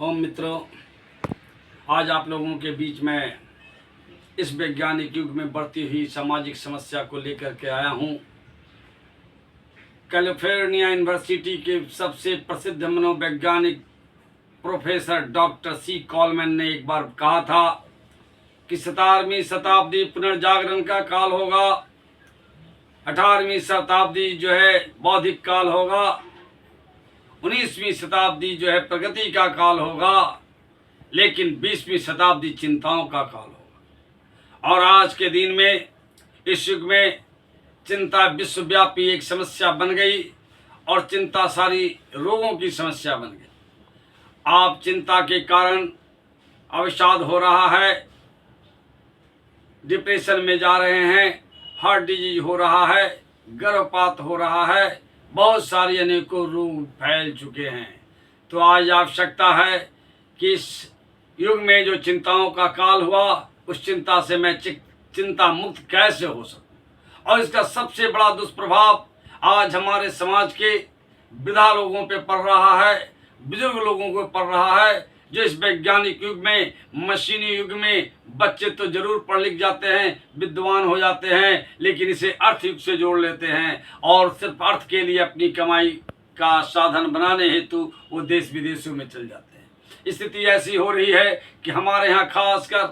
ओम मित्रों, आज आप लोगों के बीच में इस वैज्ञानिक युग में बढ़ती हुई सामाजिक समस्या को लेकर के आया हूँ। कैलिफोर्निया यूनिवर्सिटी के सबसे प्रसिद्ध मनोवैज्ञानिक प्रोफेसर डॉक्टर सी कॉलमैन ने एक बार कहा था कि 17वीं शताब्दी पुनर्जागरण का काल होगा, 18वीं शताब्दी जो है बौद्धिक काल होगा, 19वीं शताब्दी जो है प्रगति का काल होगा, लेकिन 20वीं शताब्दी चिंताओं का काल होगा। और आज के दिन में इस युग में चिंता विश्वव्यापी एक समस्या बन गई और चिंता सारी रोगों की समस्या बन गई। आप चिंता के कारण अवसाद हो रहा है, डिप्रेशन में जा रहे हैं, हार्ट डिजीज हो रहा है, गर्भपात हो रहा है, बहुत सारी अनेकों रोग फैल चुके हैं। तो आज आवश्यकता है कि इस युग में जो चिंताओं का काल हुआ, उस चिंता से मैं चिंता मुक्त कैसे हो सकूं। और इसका सबसे बड़ा दुष्प्रभाव आज हमारे समाज के वृद्धा लोगों पे पड़ रहा है, बुजुर्ग लोगों को पड़ रहा है, जो इस वैज्ञानिक युग में, मशीनी युग में बच्चे तो जरूर पढ़ लिख जाते हैं, विद्वान हो जाते हैं, लेकिन इसे अर्थ युग से जोड़ लेते हैं और सिर्फ अर्थ के लिए अपनी कमाई का साधन बनाने हेतु वो देश विदेशों में चल जाते हैं। स्थिति ऐसी हो रही है कि हमारे यहाँ खासकर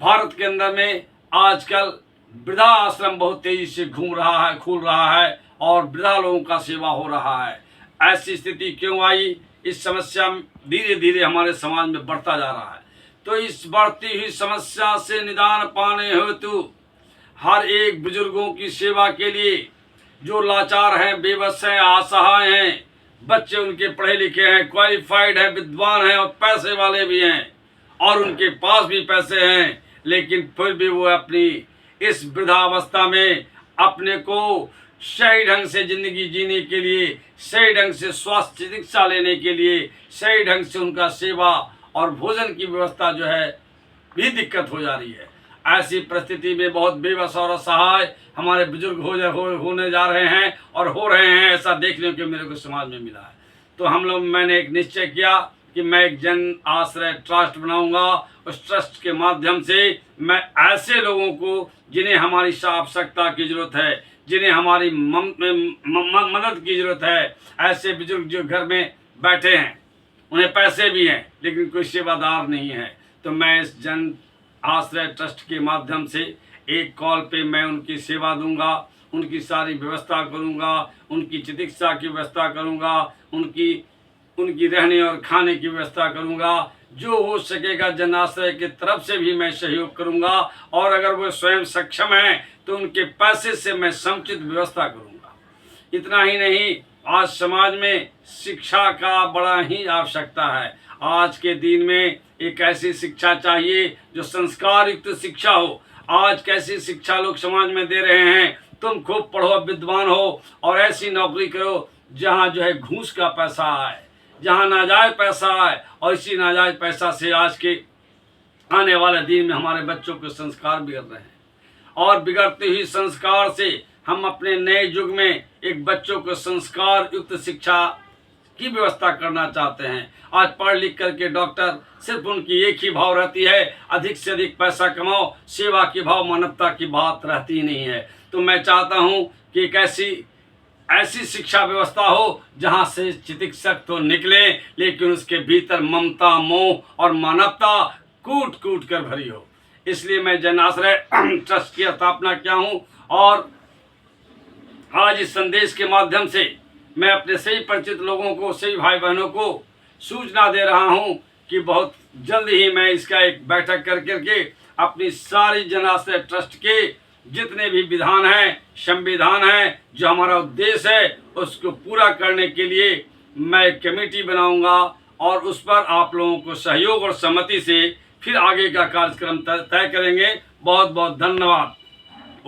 भारत के अंदर में आजकल वृद्धा आश्रम बहुत तेजी से खुल रहा है और वृद्धा लोगों का सेवा हो रहा है। ऐसी स्थिति क्यों आई? इस समस्या धीरे धीरे हमारे समाज में बढ़ता जा रहा है। तो इस बढ़ती हुई समस्या से निदान पाने हेतु हर एक बुजुर्गों की सेवा के लिए जो लाचार हैं, बेबस हैं, असहाय हैं, बच्चे उनके पढ़े लिखे हैं, क्वालिफाइड हैं, विद्वान हैं और पैसे वाले भी हैं और उनके पास भी पैसे हैं, लेकिन फिर भी वो अपनी इस वृद्धावस्था में अपने को सही ढंग से जिंदगी जीने के लिए, सही ढंग से स्वास्थ्य चिकित्सा लेने के लिए, सही ढंग से उनका सेवा और भोजन की व्यवस्था जो है भी दिक्कत हो जा रही है। ऐसी परिस्थिति में बहुत बेबस और असहाय हमारे बुजुर्ग होने जा रहे हैं और हो रहे हैं। ऐसा देखने को मेरे को समाज में मिला है। तो मैंने एक निश्चय किया कि मैं एक जन आश्रय ट्रस्ट बनाऊंगा। उस ट्रस्ट के माध्यम से मैं ऐसे लोगों को जिन्हें हमारी आवश्यकता की जरूरत है, जिन्हें हमारी मदद की जरूरत है, ऐसे बुजुर्ग जो घर में बैठे हैं, उन्हें पैसे भी हैं लेकिन कोई सेवादार नहीं है, तो मैं इस जन आश्रय ट्रस्ट के माध्यम से एक कॉल पे मैं उनकी सेवा दूंगा, उनकी सारी व्यवस्था करूंगा, उनकी चिकित्सा की व्यवस्था करूंगा, उनकी रहने और खाने की व्यवस्था करूंगा। जो हो सकेगा जन आश्रय की तरफ से भी मैं सहयोग करूंगा और अगर वो स्वयं सक्षम हैं तो उनके पैसे से मैं समुचित व्यवस्था करूंगा। इतना ही नहीं, आज समाज में शिक्षा का बड़ा ही आवश्यकता है। आज के दिन में एक ऐसी शिक्षा चाहिए जो संस्कार युक्त शिक्षा हो। आज कैसी शिक्षा लोग समाज में दे रहे हैं, तुम खूब पढ़ो, विद्वान हो और ऐसी नौकरी करो जहाँ जो है घूस का पैसा आए, जहाँ नाजायज पैसा आए, और इसी नाजायज पैसा से आज के आने वाले दिन में हमारे बच्चों के संस्कार बिगड़ रहे हैं। और बिगड़ते हुई संस्कार से हम अपने नए युग में एक बच्चों को संस्कार युक्त शिक्षा की व्यवस्था करना चाहते हैं। आज पढ़ लिख करके डॉक्टर सिर्फ उनकी एक ही भाव रहती है, अधिक से अधिक पैसा कमाओ, सेवा की भाव, मानवता की बात रहती नहीं है। तो मैं चाहता हूं कि एक ऐसी शिक्षा व्यवस्था हो जहां से चिकित्सक तो निकले लेकिन उसके भीतर ममता, मोह और मानवता कूट कूट कर भरी हो। इसलिए मैं जन आश्रय ट्रस्ट की स्थापना किया हूं और आज इस संदेश के माध्यम से मैं अपने सही परिचित लोगों को, सही भाई बहनों को सूचना दे रहा हूं कि बहुत जल्द ही मैं इसका एक बैठक करके अपनी सारी जन आश्रय ट्रस्ट के जितने भी विधान हैं, संविधान हैं, जो हमारा उद्देश्य है, उसको पूरा करने के लिए मैं कमेटी बनाऊंगा और उस पर आप लोगों को सहयोग और सहमति से फिर आगे का कार्यक्रम तय करेंगे। बहुत बहुत धन्यवाद।